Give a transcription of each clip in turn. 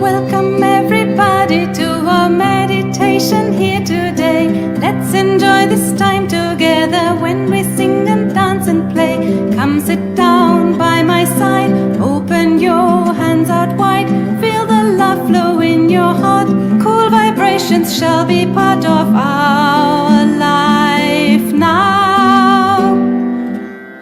Welcome everybody to our meditation here today. Let's enjoy this time together when we sing and dance and play. Come sit down by my side, open your hands out wide. Feel the love flow in your heart. Cool vibrations shall be part of our life now.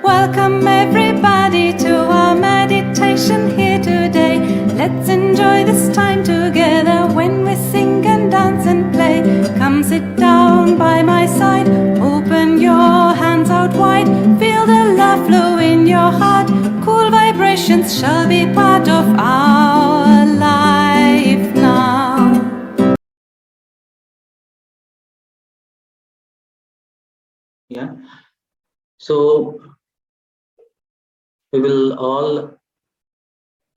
Welcome everybody to our meditation here today. Let's enjoy this time together when we sing and dance and play. Come sit down by my side, open your hands out wide. Feel the love flow in your heart. Cool vibrations shall be part of our life now. Yeah. So we will all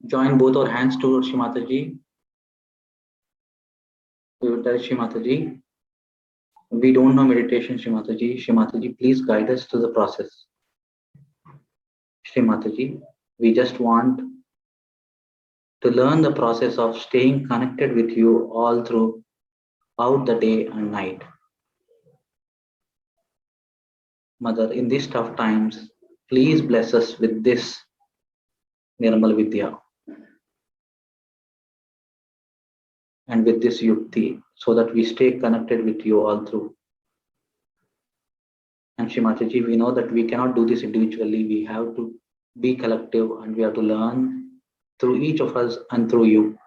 join both our hands towards Shri Mataji. We will tell Shri Mataji, we don't know meditation, Shri Mataji. Shri Mataji, please guide us to the process. Shri Mataji, we just want to learn the process of staying connected with you all throughout the day and night. Mother, in these tough times, please bless us with this Nirmal Vidya and with this Yukti so that we stay connected with you all through. And Shri Mataji, we know that we cannot do this individually. We have to be collective and we have to learn through each of us and through you.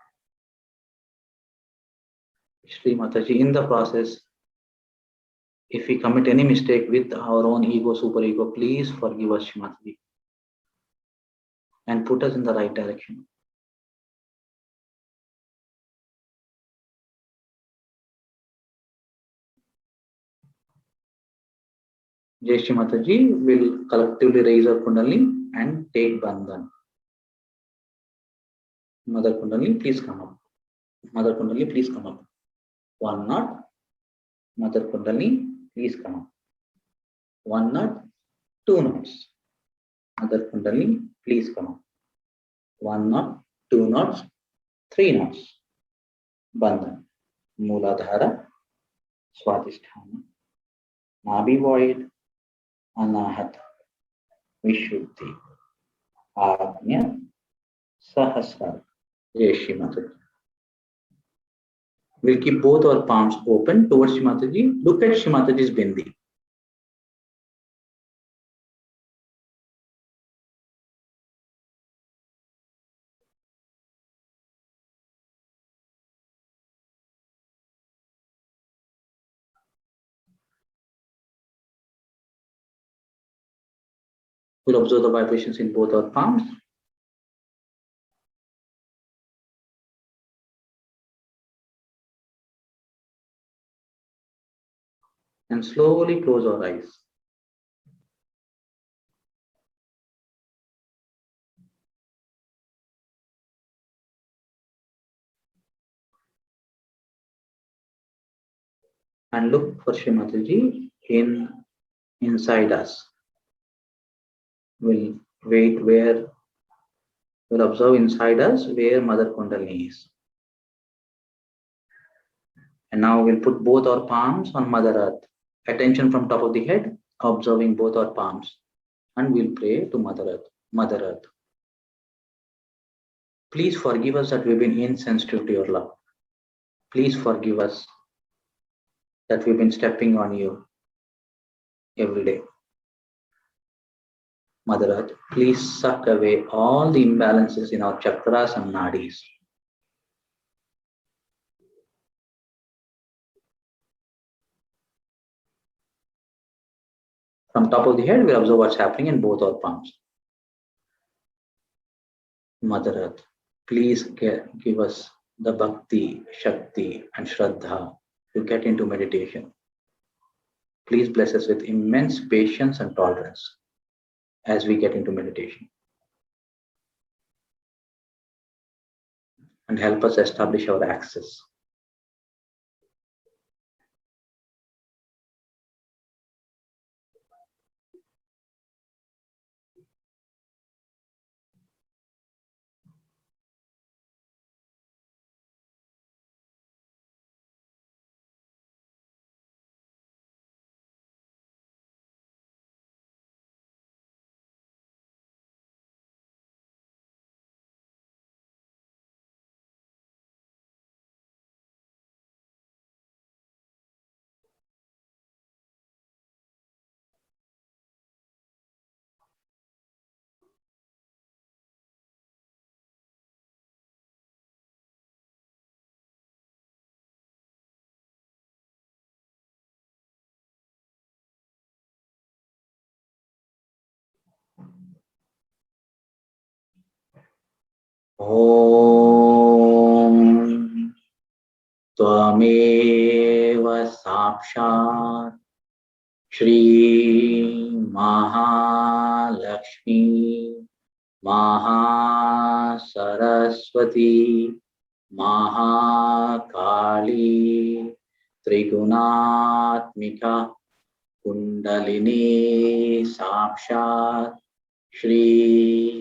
Shri Mataji, in the process, if we commit any mistake with our own ego, superego, please forgive us, Shri Mataji, and put us in the right direction. Jai Shri Mataji will collectively raise our Kundalini and take Bandhan. Mother Kundalini, please come up. Mother Kundalini, please come up. 1 knot. Mother Kundalini, please come up. 1 knot, 2 knots. Mother Kundalini, please come up. 1 knot, 2 knots, 3 knots. Bandhan. Mooladhara, Swadhisthana, Nabhi void, Anahata, Vishuddhi, Agnya, Sahasrara. Jai Shri Mataji. We'll keep both our palms open towards Shri Mataji. Look at Shri Mataji's bindi. We'll observe the vibrations in both our palms. And slowly close our eyes. And look for Shri Mataji inside us. We'll wait where, we'll observe inside us where Mother Kundalini is. And now we'll put both our palms on Mother Earth. Attention from top of the head, observing both our palms. And we'll pray to Mother Earth. Mother Earth, please forgive us that we've been insensitive to your love. Please forgive us that we've been stepping on you every day. Mother Earth, please suck away all the imbalances in our chakras and nadis. From top of the head, we'll observe what's happening in both our palms. Mother Earth, please give us the bhakti, shakti, and shraddha to get into meditation. Please bless us with immense patience and tolerance as we get into meditation. And help us establish our access. ॐ त्वमेव साक्षात् श्री महालक्ष्मी महासरस्वती महाकाली त्रिगुणात्मिका कुंडलिनी साक्षात् श्री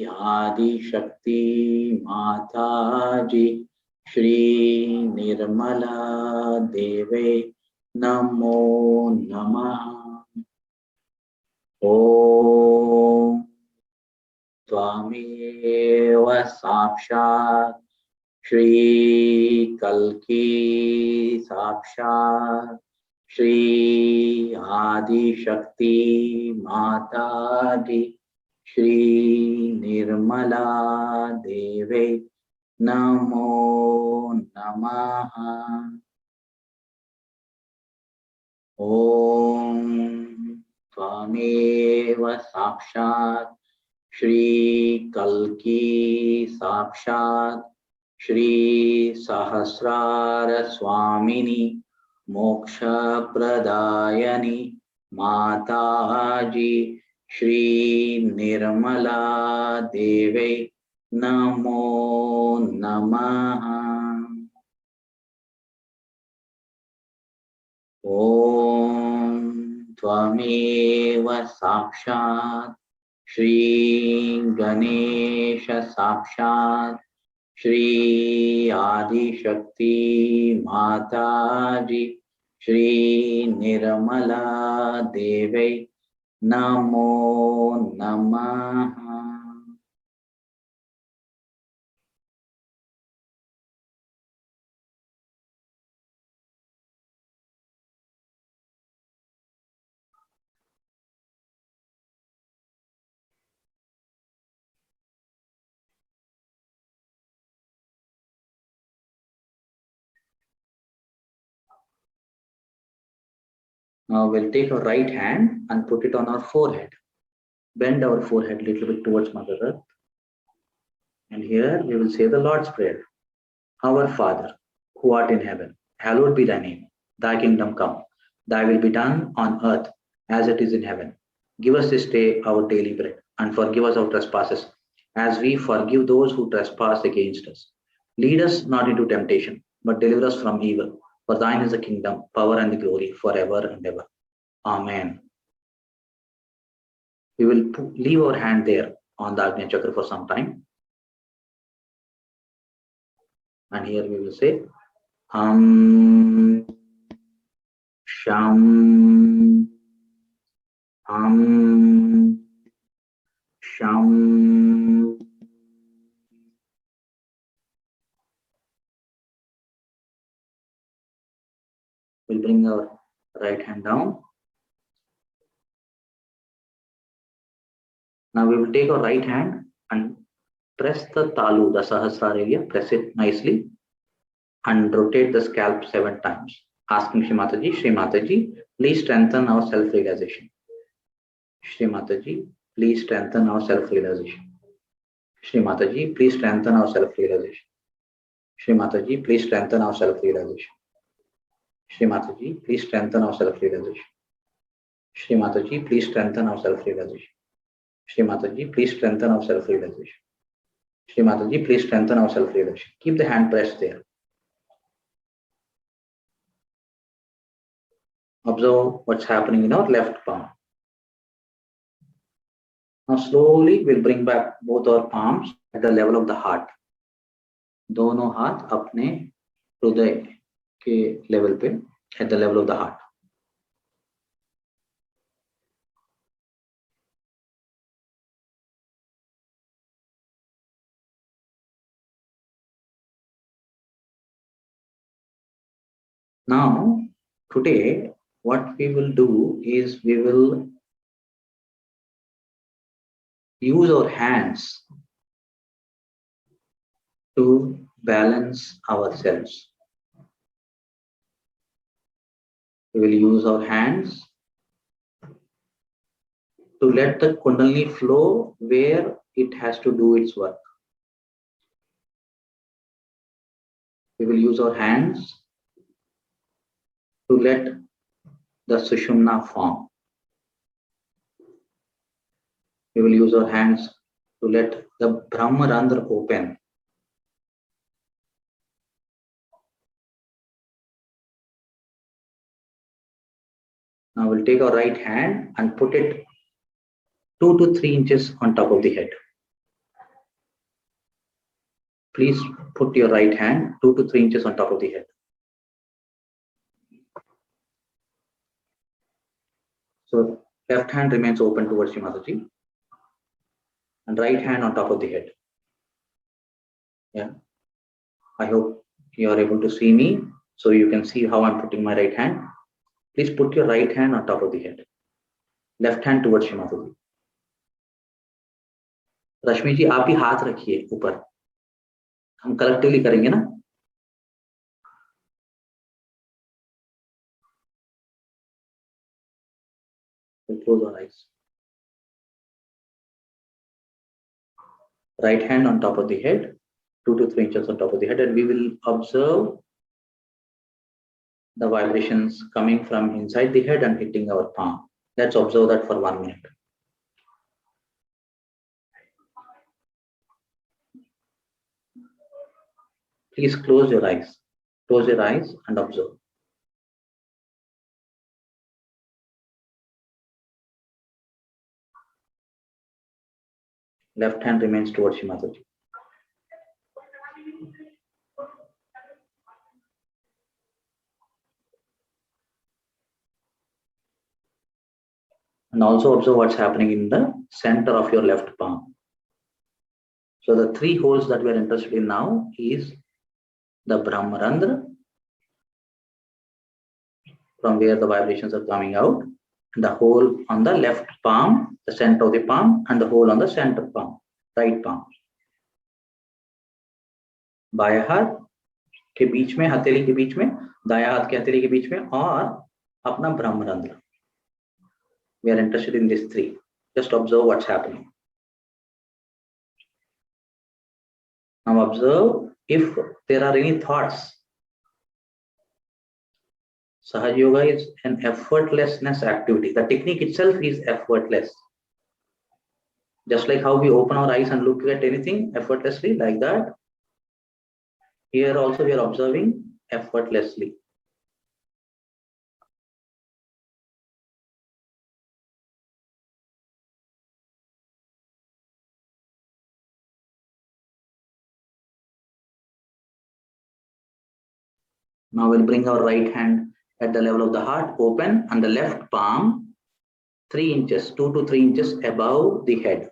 आदिशक्ति माताजी श्री निर्मला देवे नमो नमः। ॐ त्वमेव साक्षात् श्री कल्की साक्षात् श्री आदिशक्ति माताजी श्री निर्मला देवे नमो नमः। ॐ त्वमेव साक्षात् श्री कल्की साक्षात् श्री सहस्रार स्वामिनी मोक्षप्रदायिनी माताजी श्री निर्मला देवे नमो नमः। ॐ त्वमेव साक्षात् श्री गणेश साक्षात् श्री आदिशक्ति माताजी श्री निर्मला देवे नमो नमः। Now we'll take our right hand and put it on our forehead. Bend our forehead a little bit towards Mother Earth. And here we will say the Lord's Prayer. Our Father, who art in heaven, hallowed be thy name. Thy kingdom come. Thy will be done on earth as it is in heaven. Give us this day our daily bread, and forgive us our trespasses, as we forgive those who trespass against us. Lead us not into temptation, but deliver us from evil. For thine is the kingdom, power, and the glory forever and ever. Amen. We will leave our hand there on the Agnya Chakra for some time. And here we will say Sham, Sham. We'll bring our right hand down. Now we will take our right hand and press the talu, the sahasrara area, press it nicely and rotate the scalp 7 times. Asking Shri Mataji, please strengthen our self-realization. Shri Mataji, please strengthen our self-realization. Shri Mataji, please strengthen our self-realization. Shri Mataji, please strengthen our self-realization. Shri Mataji, please strengthen our self-realization. Shri Mataji, please strengthen our self-realization. Shri Mataji, please strengthen our self-realization. Shri Mataji, please strengthen our self-realization. Keep the hand pressed there. Observe what's happening in our left palm. Now slowly we'll bring back both our palms at the level of the heart. दोनों हाथ अपने हृदय के level पे, at the level of the heart. Now today what we will do is we will use our hands to balance ourselves. We will use our hands to let the Kundalini flow where it has to do its work. We will use our hands to let the Sushumna form. We will use our hands to let the Brahmarandra open. Now we'll take our right hand and put it 2 to 3 inches on top of the head. Please put your right hand 2 to 3 inches on top of the head. So left hand remains open towards you, Mataji, and right hand on top of the head. Yeah, I hope you are able to see me, so you can see how I'm putting my right hand. Please put your right hand on top of the head, left hand towards you, Mataji. रश्मि जी आप ही हाथ रखिए ऊपर, हम collectively करेंगे ना. Close our eyes. Right hand on top of the head, 2 to 3 inches on top of the head, and we will observe the vibrations coming from inside the head and hitting our palm. Let's observe that for 1 minute. Please close your eyes. Close your eyes and observe. Left hand remains towards you, Mataji. And also observe what's happening in the center of your left palm. So the 3 holes that we are interested in now is the Brahmarandra, from where the vibrations are coming out, and the hole on the left palm, the center of the palm, and the hole on the center palm, right palm. बाएं हाथ के बीच में, हथेली के बीच में, दायां हाथ के हथेली के बीच में, और अपना ब्रह्मरंध्र. We are interested in these 3. Just observe what's happening. Now observe if there are any thoughts. Sahaj Yoga is an effortlessness activity. The technique itself is effortless. Just like how we open our eyes and look at anything effortlessly, like that, here also we are observing effortlessly. Now we'll bring our right hand at the level of the heart, open, and the left palm 3 inches, 2 to 3 inches above the head.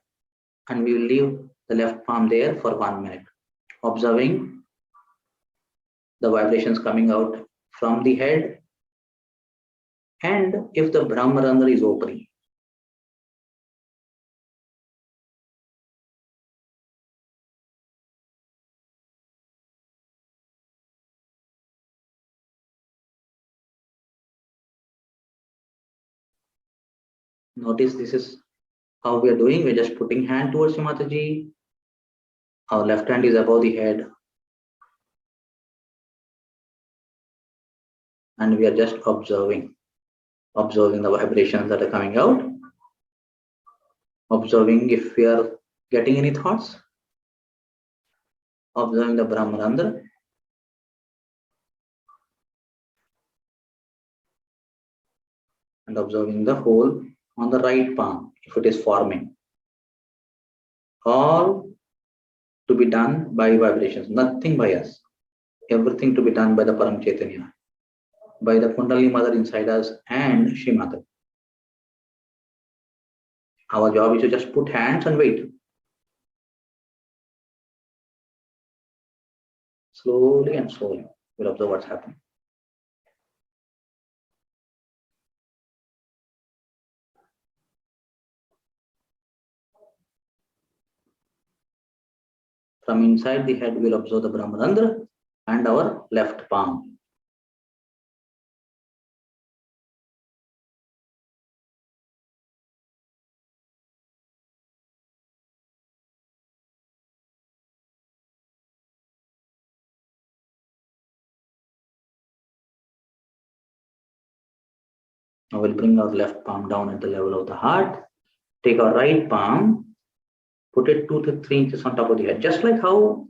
And we will leave the left palm there for 1 minute, observing the vibrations coming out from the head, and if the Brahmarandra is opening. Notice this is how we are doing. We're just putting hand towards you, Mataji. Our left hand is above the head. And we are just observing the vibrations that are coming out. Observing if we are getting any thoughts. Observing the Brahmarandra. And observing the hole on the right palm, if it is forming. All to be done by vibrations, nothing by us. Everything to be done by the Param Chaitanya, by the Kundalini Mother inside us and Shri Mother. Our job is to just put hands and wait. Slowly and slowly, we'll observe what's happening. From inside the head, we'll observe the Brahmarandra and our left palm. Now we'll bring our left palm down at the level of the heart. Take our right palm, put it 2 to 3 inches on top of the head, just like how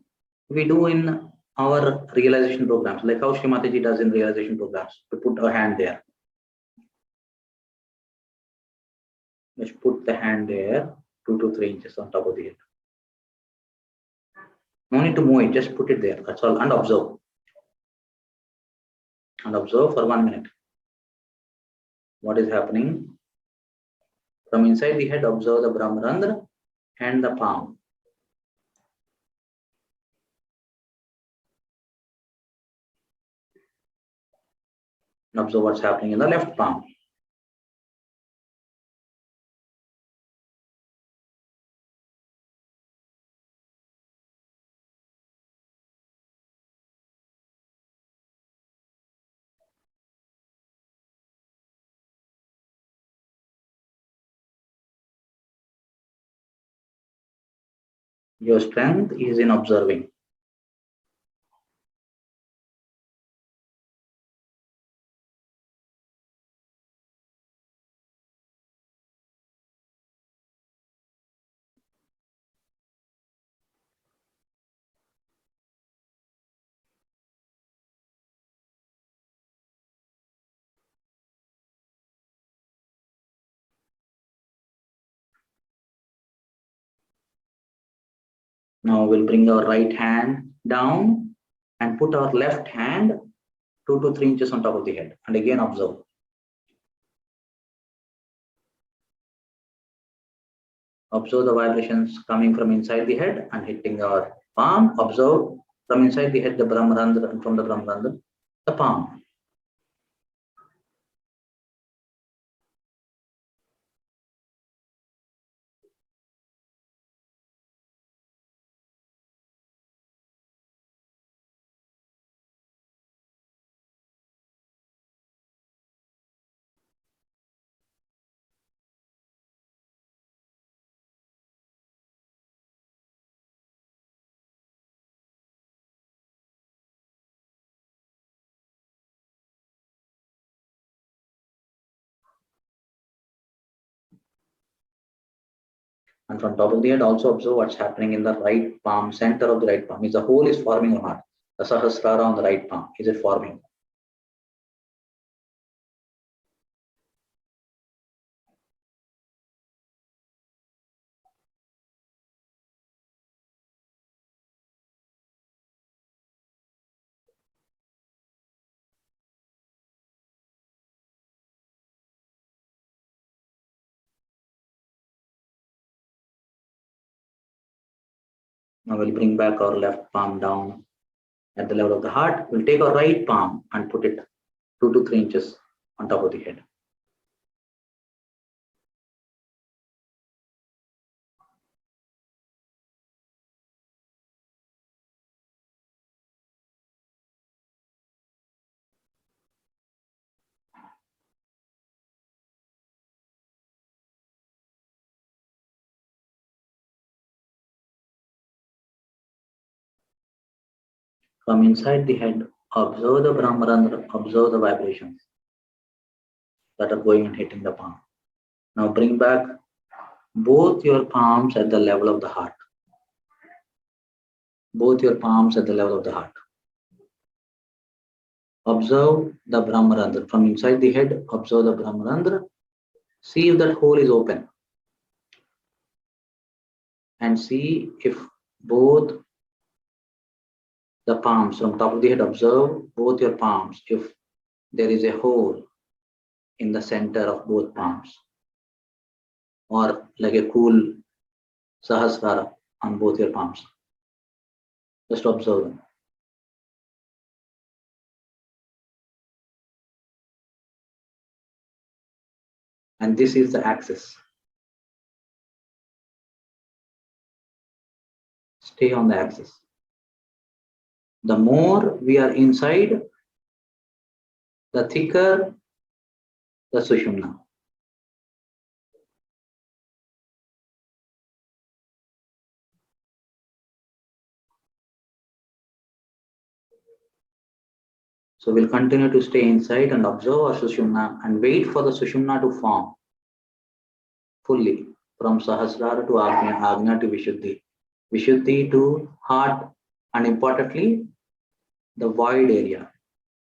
we do in our realization programs, like how Srimati does in realization programs. We put our hand there. Just put the hand there, 2 to 3 inches on top of the head. No need to move it, just put it there. That's all, and observe. And observe for 1 minute. What is happening? From inside the head, observe the Brahmarandra and the palm. And observe what's happening in the left palm. Your strength is in observing. Now we'll bring our right hand down and put our left hand 2 to 3 inches on top of the head. And again observe. Observe the vibrations coming from inside the head and hitting our palm. Observe from inside the head the Brahmarandra, and from the Brahmarandra the palm. And from top of the head, also observe what's happening in the right palm, center of the right palm. Is the hole is forming or not? The Sahasrara on the right palm, is it forming? Now we'll bring back our left palm down at the level of the heart. We'll take our right palm and put it 2 to 3 inches on top of the head. From inside the head, observe the Brahmarandra, observe the vibrations that are going and hitting the palm. Now bring back both your palms at the level of the heart. Both your palms at the level of the heart. Observe the Brahmarandra. From inside the head, observe the Brahmarandra. See if that hole is open. And see if both the palms from top of the head, observe both your palms if there is a hole in the center of both palms, or like a cool Sahasrara on both your palms. Just observe them. And this is the axis. Stay on the axis. The more we are inside, the thicker the Sushumna. So we'll continue to stay inside and observe our Sushumna and wait for the Sushumna to form fully from Sahasrara to Agnya, Agnya to Vishuddhi, Vishuddhi to heart, and importantly, the void area,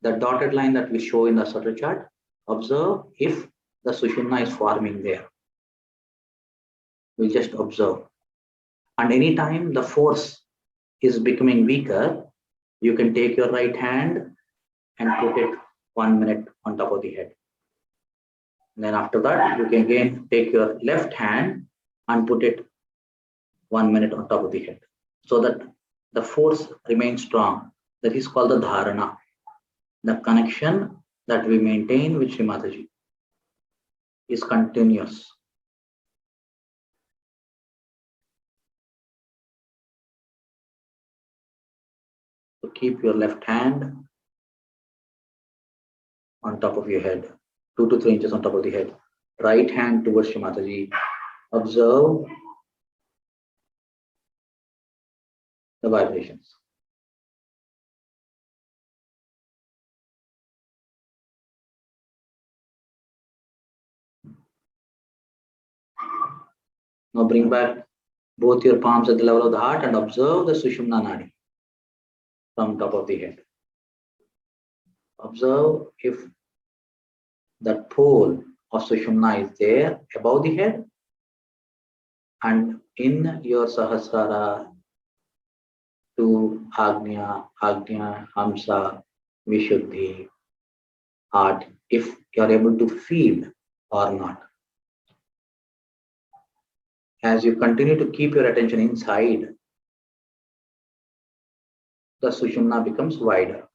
the dotted line that we show in the subtle chart. Observe if the Sushumna is forming there. We'll just observe. And anytime the force is becoming weaker, you can take your right hand and put it 1 minute on top of the head. And then after that, you can again take your left hand and put it 1 minute on top of the head so that the force remains strong. That is called the dharana, the connection that we maintain with Shri Mataji is continuous. So keep your left hand on top of your head, 2 to 3 inches on top of the head. Right hand towards Shri Mataji. Observe the vibrations. Now bring back both your palms at the level of the heart and observe the Sushumna Nadi from top of the head. Observe if that pole of Sushumna is there above the head, and in your Sahasrara to Agnya, Agnya, Hamsa, Vishuddhi, heart, if you are able to feel or not. As you continue to keep your attention inside, the Sushumna becomes wider.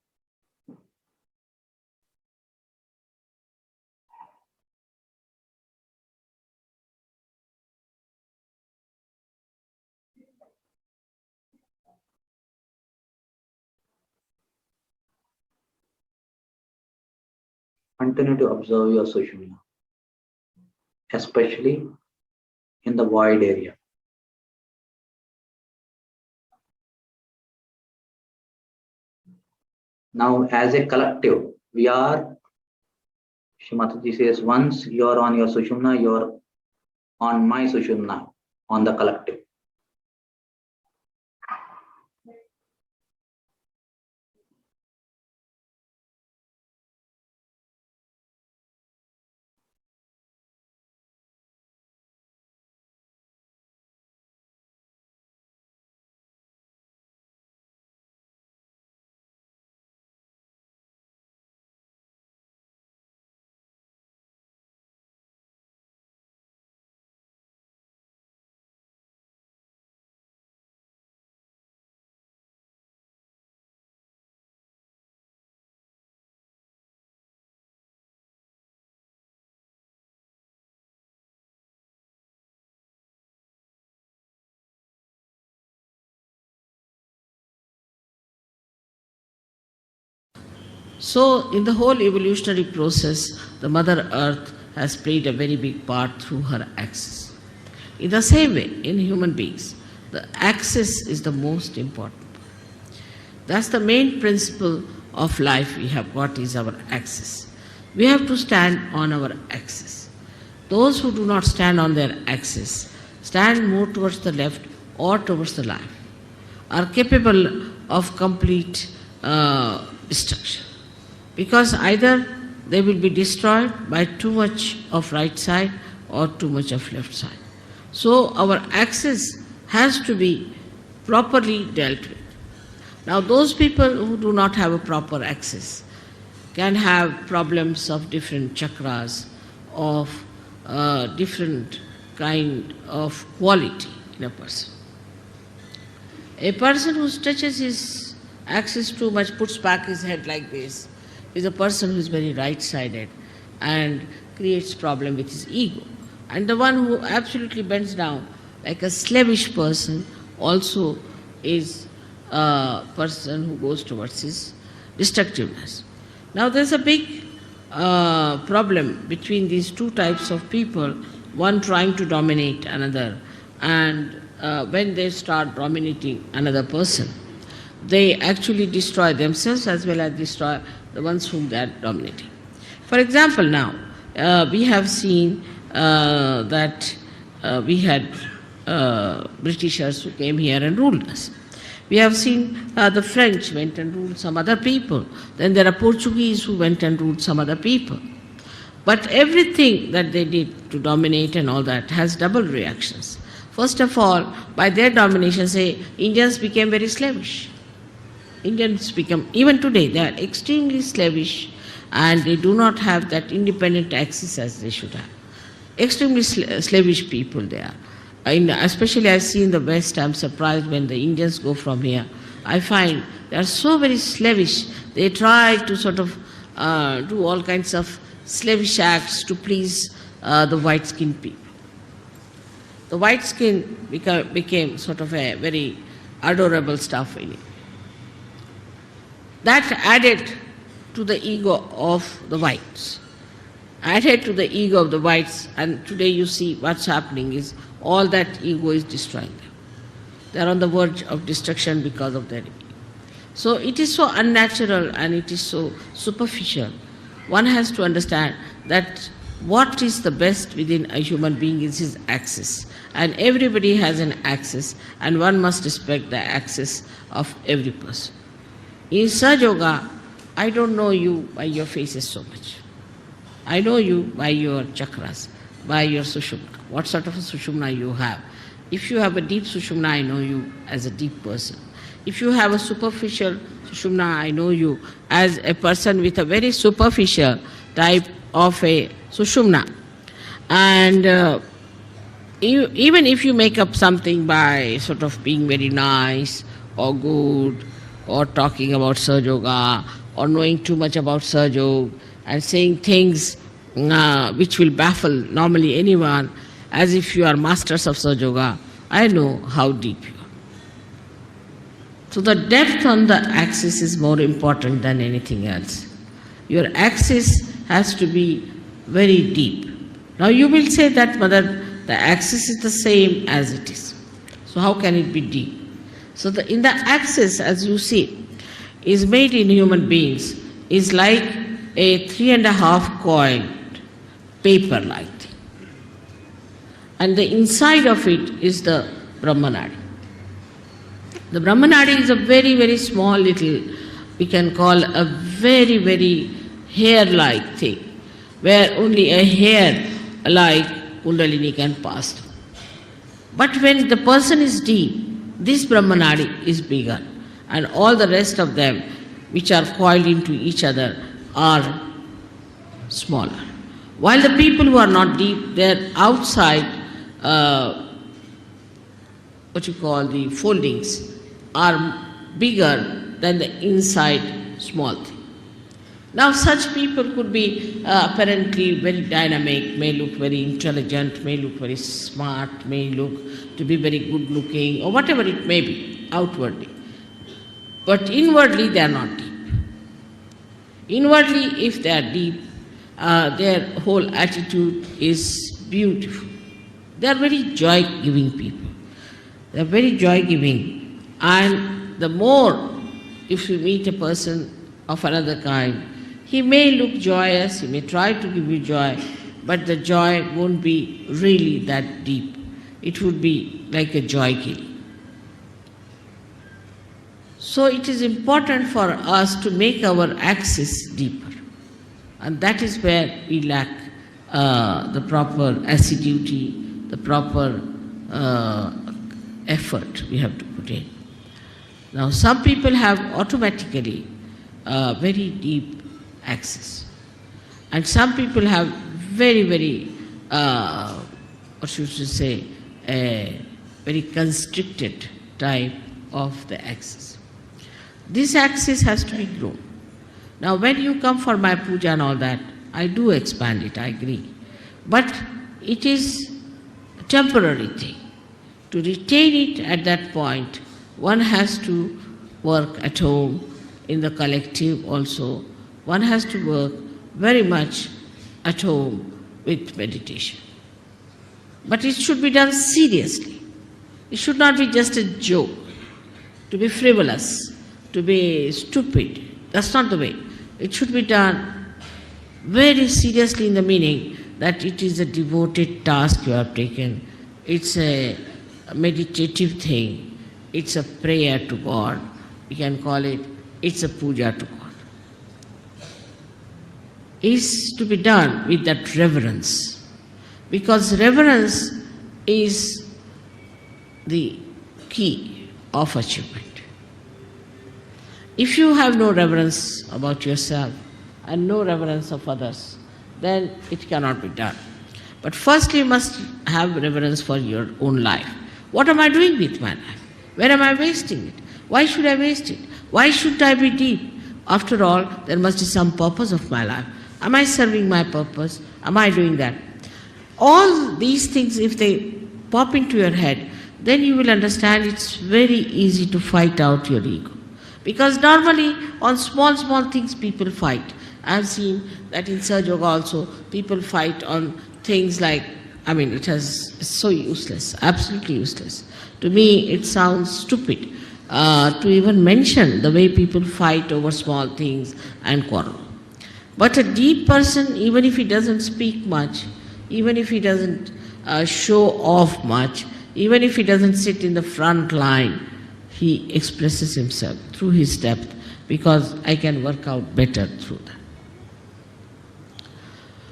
Continue to observe your Sushumna, especially in the void area. Now, as a collective, we are, Shri Mataji says, once you are on your Sushumna, you are on my Sushumna, on the collective. So, in the whole evolutionary process, the Mother Earth has played a very big part through her axis. In the same way, in human beings, the axis is the most important. That's the main principle of life we have got is our axis. We have to stand on our axis. Those who do not stand on their axis, stand more towards the left or towards the right, are capable of complete destruction. Because either they will be destroyed by too much of right side or too much of left side. So our axis has to be properly dealt with. Now those people who do not have a proper axis can have problems of different chakras, of different kind of quality in a person. A person who stretches his axis too much, puts back his head like this, is a person who is very right-sided and creates problem with his ego. And the one who absolutely bends down, like a slavish person, also is a person who goes towards his destructiveness. Now there's a big problem between these two types of people, one trying to dominate another, and when they start dominating another person, they actually destroy themselves as well as destroy the ones whom they are dominating. For example, now, we have seen that we had Britishers who came here and ruled us. We have seen the French went and ruled some other people. Then there are Portuguese who went and ruled some other people. But everything that they did to dominate and all that has double reactions. First of all, by their domination, say, Indians became very slavish. Indians become, even today, they are extremely slavish and they do not have that independent access as they should have. Extremely slavish people they are. Especially I see in the West, I'm surprised when the Indians go from here. I find they are so very slavish. They try to sort of do all kinds of slavish acts to please the white-skinned people. The white skin became sort of a very adorable stuff in it. That added to the ego of the whites. Added to the ego of the whites, and today you see what's happening is all that ego is destroying them. They are on the verge of destruction because of their ego. So it is so unnatural and it is so superficial. One has to understand that what is the best within a human being is his axis. And everybody has an axis, and one must respect the axis of every person. In Sahaja Yoga, I don't know you by your faces so much. I know you by your chakras, by your sushumna, what sort of a sushumna you have. If you have a deep sushumna, I know you as a deep person. If you have a superficial sushumna, I know you as a person with a very superficial type of a sushumna. And even if you make up something by sort of being very nice or good or talking about Sahaja Yoga or knowing too much about Sahaja Yoga and saying things which will baffle normally anyone as if you are masters of Sahaja Yoga, I know how deep you are. So the depth on the axis is more important than anything else. Your axis has to be very deep. Now you will say that, Mother, the axis is the same as it is. So how can it be deep? So in the axis, as you see, is made in human beings, is like a 3.5 coiled paper-like thing. And the inside of it is the Brahmanadi. The Brahmanadi is a very, very small little, we can call a very, very hair-like thing, where only a hair-like Kundalini can pass through. But when the person is deep, this Brahmanadi is bigger, and all the rest of them, which are coiled into each other, are smaller. While the people who are not deep, their outside, what you call the foldings, are bigger than the inside small thing. Now such people could be apparently very dynamic, may look very intelligent, may look very smart, may look to be very good looking, or whatever it may be, outwardly. But inwardly they are not deep. Inwardly, if they are deep, their whole attitude is beautiful. They are very joy-giving people. They are very joy-giving. And the more, if you meet a person of another kind, he may look joyous, he may try to give you joy, but the joy won't be really that deep. It would be like a joy kill. So it is important for us to make our axis deeper. And that is where we lack the proper assiduity, the proper effort we have to put in. Now some people have automatically very deep axis. And some people have very, very, what should you say, a very constricted type of the axis. This axis has to be grown. Now when you come for my puja and all that, I do expand it, I agree. But it is a temporary thing. To retain it at that point, one has to work at home, in the collective also. One has to work very much at home with meditation. But it should be done seriously. It should not be just a joke, to be frivolous, to be stupid. That's not the way. It should be done very seriously in the meaning that it is a devoted task you have taken. It's a meditative thing. It's a prayer to God. You can call it, it's a puja to God. It's to be done with that reverence. Because reverence is the key of achievement. If you have no reverence about yourself and no reverence of others, then it cannot be done. But first you must have reverence for your own life. What am I doing with my life? Where am I wasting it? Why should I waste it? Why should I be deep? After all, there must be some purpose of my life. Am I serving my purpose? Am I doing that? All these things, if they pop into your head, then you will understand it's very easy to fight out your ego. Because normally on small things people fight. I have seen that in Sahaja Yoga also, people fight on things like, it's so useless, absolutely useless. To me, it sounds stupid to even mention the way people fight over small things and quarrel. But a deep person, even if he doesn't speak much, even if he doesn't show off much, even if he doesn't sit in the front line, he expresses himself through his depth, because I can work out better through that.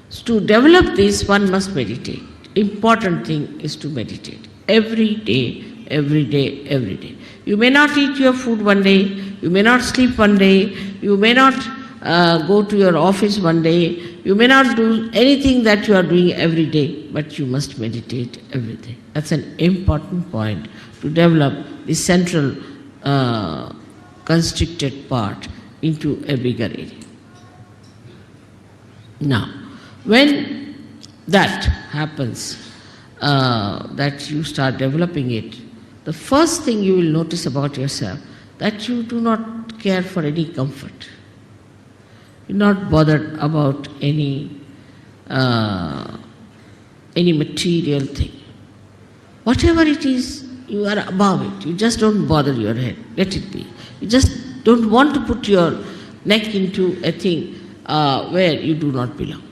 So to develop this, one must meditate. Important thing is to meditate. Every day, every day, every day. You may not eat your food one day, you may not sleep one day, you may not go to your office one day, you may not do anything that you are doing every day, but you must meditate every day. That's an important point to develop the central constricted part into a bigger area. Now, when that happens, that you start developing it, the first thing you will notice about yourself, that you do not care for any comfort. You're not bothered about any material thing. Whatever it is, you are above it. You just don't bother your head. Let it be. You just don't want to put your neck into a thing where you do not belong.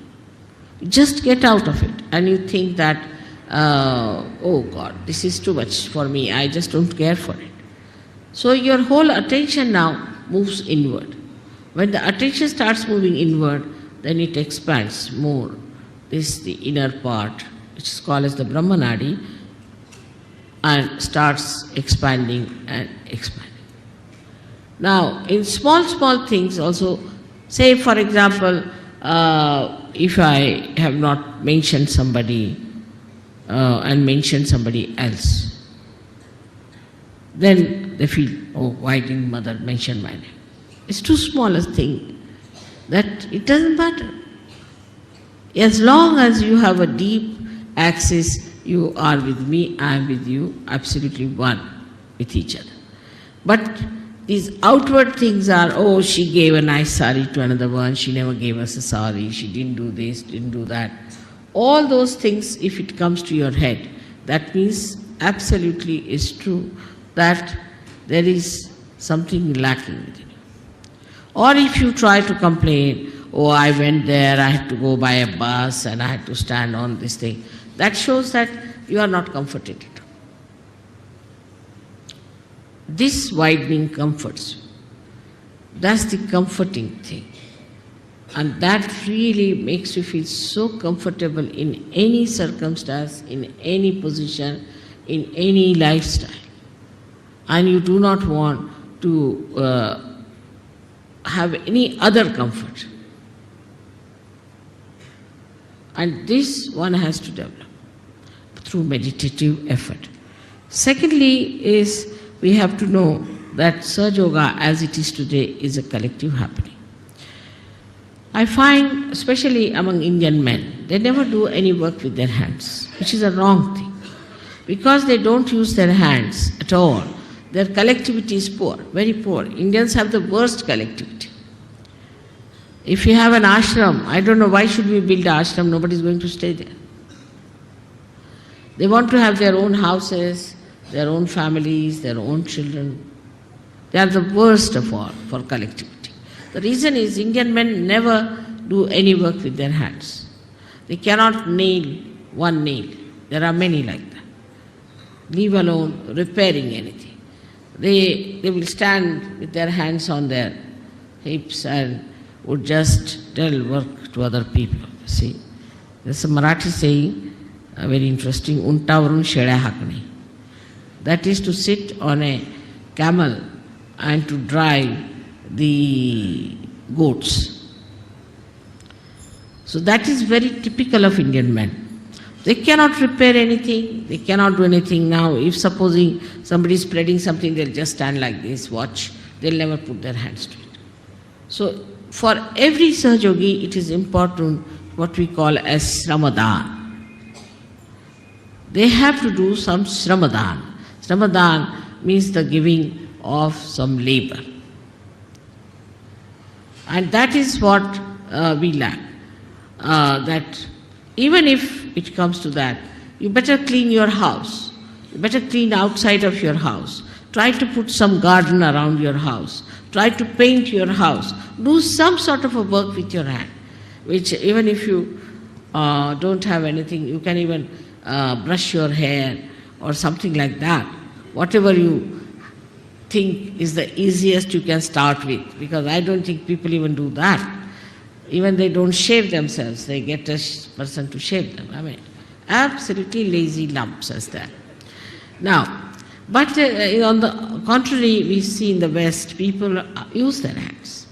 You just get out of it and you think that, oh God, this is too much for me. I just don't care for it. So your whole attention now moves inward. When the attention starts moving inward, then it expands more. This is the inner part, which is called as the Brahmanadi, and starts expanding and expanding. Now, in small things also, say for example, if I have not mentioned somebody and mentioned somebody else, then they feel, oh, why didn't mother mention my name? It's too small a thing that it doesn't matter. As long as you have a deep axis, you are with me, I am with you, absolutely one with each other. But these outward things are, oh, she gave a nice sari to another one, she never gave us a sari, she didn't do this, didn't do that. All those things, if it comes to your head, that means absolutely is true that there is something lacking within you. Or if you try to complain, oh, I went there, I had to go by a bus and I had to stand on this thing, that shows that you are not comforted. This widening comforts you. That's the comforting thing. And that really makes you feel so comfortable in any circumstance, in any position, in any lifestyle. And you do not want to have any other comfort. And this one has to develop through meditative effort. Secondly is, we have to know that Sahaja Yoga as it is today is a collective happening. I find, especially among Indian men, they never do any work with their hands, which is a wrong thing. Because they don't use their hands at all, their collectivity is poor, very poor. Indians have the worst collectivity. If you have an ashram, I don't know why should we build an ashram, nobody is going to stay there. They want to have their own houses, their own families, their own children. They are the worst of all for collectivity. The reason is Indian men never do any work with their hands. They cannot nail one nail. There are many like that. Leave alone repairing anything. They will stand with their hands on their hips and would just tell work to other people. See, there's a Marathi saying, very interesting, untavarun sheड्या हाकणे. That is to sit on a camel and to drive the goats. So that is very typical of Indian men. They cannot repair anything, they cannot do anything now. If supposing somebody is spreading something, they'll just stand like this, watch, they'll never put their hands to it. So for every Sahajogi, it is important what we call as Sramadan. They have to do some Sramadan. Sramadan means the giving of some labor. And that is what we lack. That even if it comes to that, you better clean your house. You better clean outside of your house. Try to put some garden around your house. Try to paint your house. Do some sort of a work with your hand, which even if you don't have anything, you can even brush your hair or something like that. Whatever you think is the easiest you can start with, because I don't think people even do that. Even they don't shave themselves, they get a person to shave them. I mean, absolutely lazy lumps as that. Now, but on the contrary, we see in the West, people use their hands.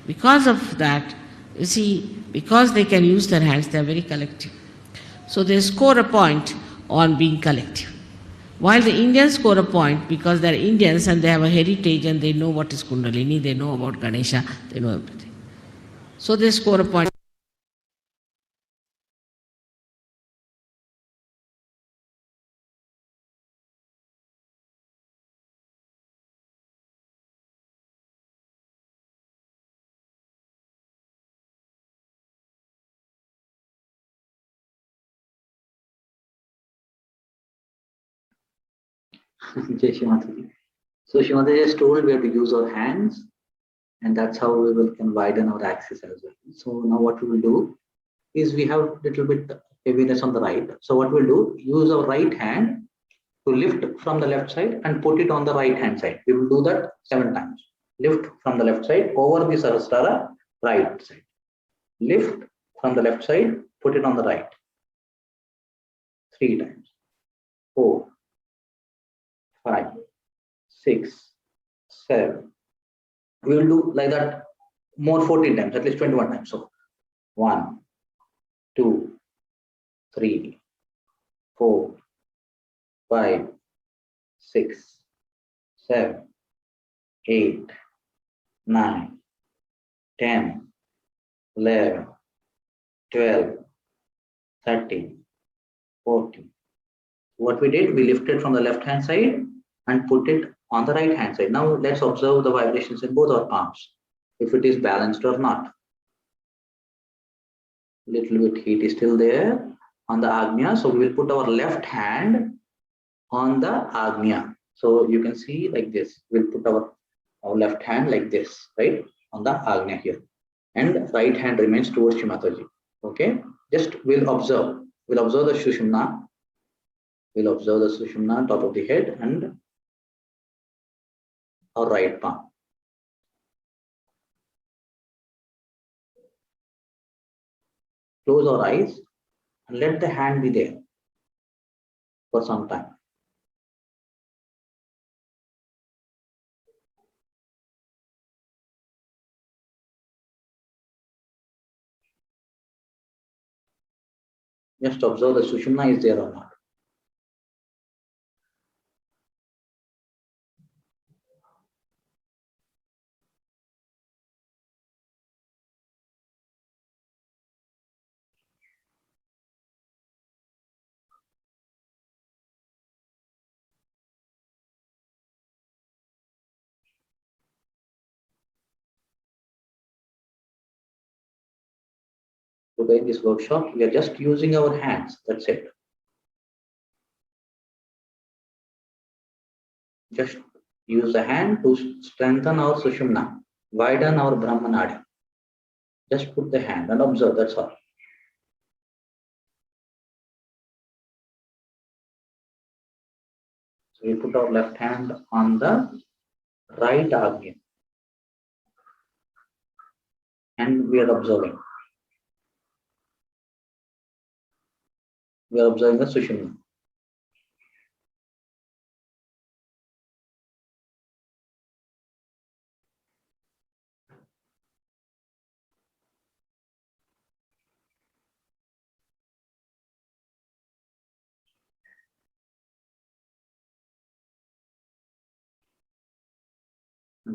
Because of that, you see, because they can use their hands, they are very collective. So they score a point on being collective. While the Indians score a point because they are Indians and they have a heritage and they know what is Kundalini, they know about Ganesha, they know everything. So they score a point. Jai Shri Mataji. So Shri Mataji has told we have to use our hands, and that's how we will can widen our axis as well. So now what we will do is we have little bit heaviness on the right. So what we'll do, use our right hand to lift from the left side and put it on the right hand side. We will do that 7 times. Lift from the left side over the Sahasrara right side. Lift from the left side, put it on the right. 3 times. 4, 5, 6, 7. We will do like that more 14 times, at least 21 times. So 1, 2, 3, 4, 5, 6, 7, 8, 9, 10, 11, 12, 13, 14. What we did, we lifted from the left hand side and put it on the right hand side. Now let's observe the vibrations in both our palms, if it is balanced or not. Little bit heat is still there on the Agnya, so we will put our left hand on the Agnya. So you can see like this, we'll put our left hand like this, right, on the Agnya here, and right hand remains towards Shri Mataji. Okay, just we'll observe the Sushumna. We'll observe the Sushumna, top of the head, and our right palm. Close our eyes and let the hand be there for some time. Just observe the Sushumna is there or not. Today in this workshop, we are just using our hands, that's it. Just Use the hand to strengthen our Sushumna, widen our Brahmanadi. Just put the hand and observe, that's all. So we put our left hand on the right Agnya and we are observing. We are observing the Sushumna.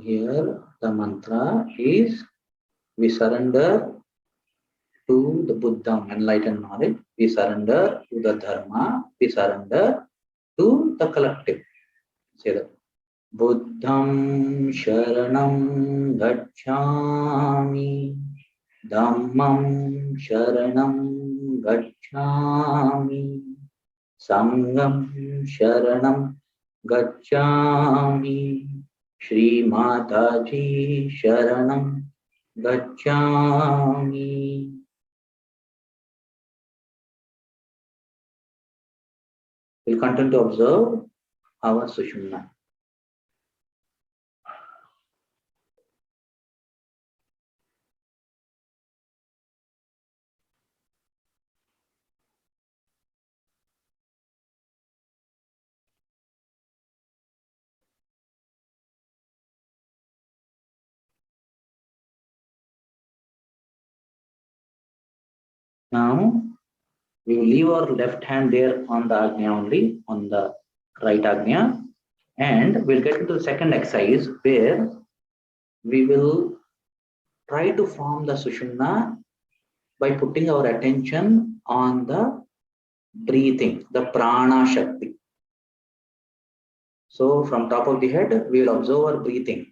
Here the mantra is we surrender to the Buddha, enlightened knowledge, we surrender to the Dharma, we surrender to the collective. Say that. Buddham Sharanam Gacchami, Dhammam Sharanam Gacchami, Sangham Sharanam Gacchami, Shri Mataji Sharanam Gacchami. We'll continue to observe our Sushumna. Now, we will leave our left hand there on the Agnya only, on the right Agnya, and we'll get into the second exercise where we will try to form the Sushumna by putting our attention on the breathing, the Prana Shakti. So from top of the head, we will observe our breathing.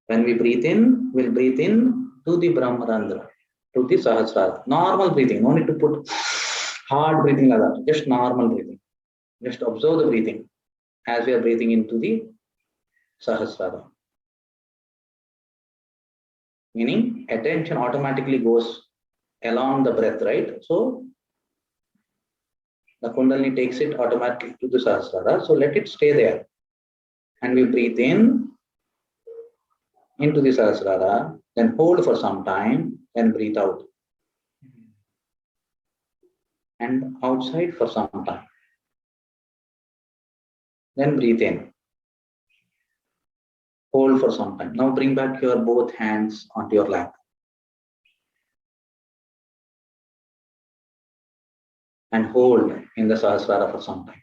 When we breathe in, we'll breathe in to the Brahmarandra, to the Sahasrara. Normal breathing, no need to put hard breathing like that, just normal breathing. Just observe the breathing as we are breathing into the Sahasrara. Meaning attention automatically goes along the breath, right? So the Kundalini takes it automatically to the Sahasrara. So let it stay there. And we breathe in into the Sahasrara, then hold for some time, then breathe out. And outside for some time. Then breathe in. Hold for some time. Now bring back your both hands onto your lap. And hold in the Sahasrara for some time.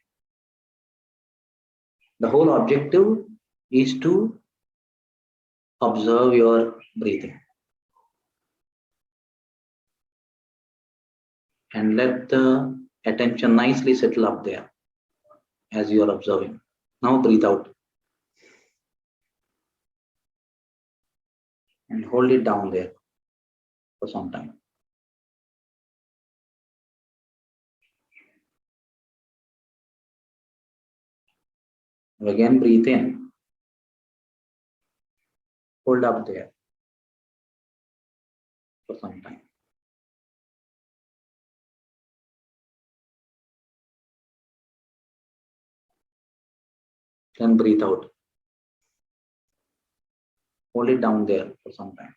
The whole objective is to observe your breathing. And let the attention nicely settle up there as you are observing. Now breathe out. And hold it down there for some time. Again breathe in. Hold up there for some time. Then breathe out. Hold it down there for some time.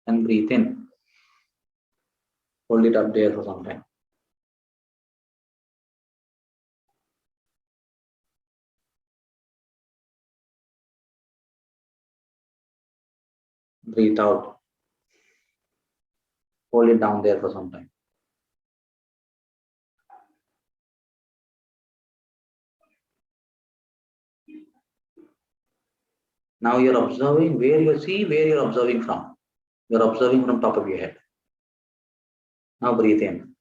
And breathe in. Hold it up there for some time. Breathe out. Hold it down there for some time. Now you're observing where you see where you're observing from. You're observing from top of your head. Now breathe in.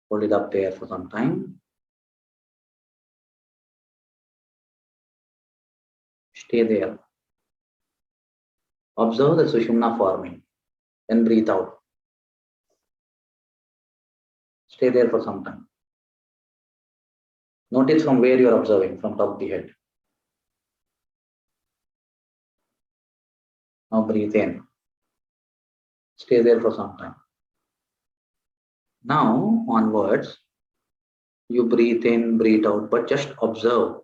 Hold it up there for some time. Stay there. Observe the Sushumna forming. Then breathe out. Stay there for some time. Notice from where you are observing, from top of the head. Now breathe in. Stay there for some time. Now onwards, you breathe in, breathe out, but just observe.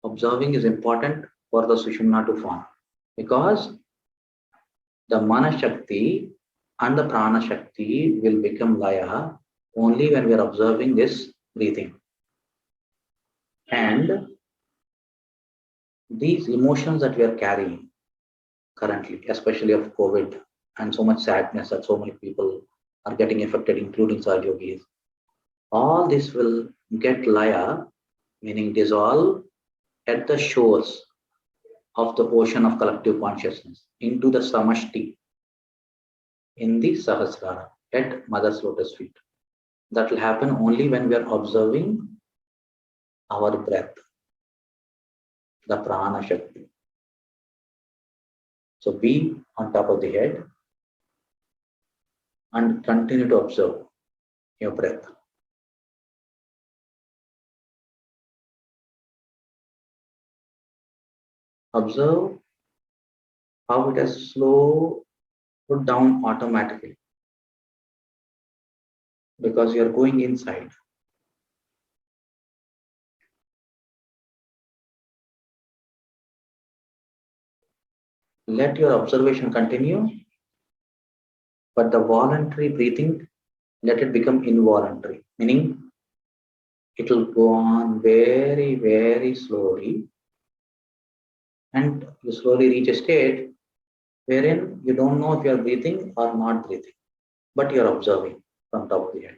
Observing is important for the Sushumna to form, because the Mana Shakti and the Prana Shakti will become Laya only when we are observing this breathing. And these emotions that we are carrying currently, especially of COVID and so much sadness that so many people are getting affected, including Sahaja-yogis, all this will get Laya, meaning dissolve at the shores of the ocean of collective consciousness into the Samashti in the Sahasrara at Mother's lotus feet. That will happen only when we are observing our breath, the Prana Shakti. So be on top of the head and continue to observe your breath. Observe how it has slowed down automatically, because you are going inside. Let your observation continue, but the voluntary breathing, let it become involuntary, meaning it will go on very, very slowly, and you slowly reach a state wherein you don't know if you are breathing or not breathing, but you are observing from top of the head.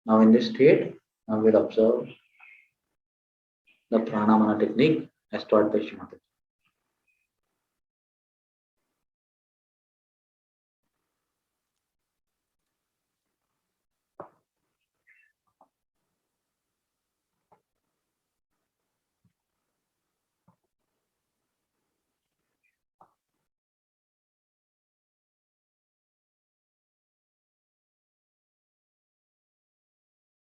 Now in this state, I will observe the pranamana technique as taught by Srimati.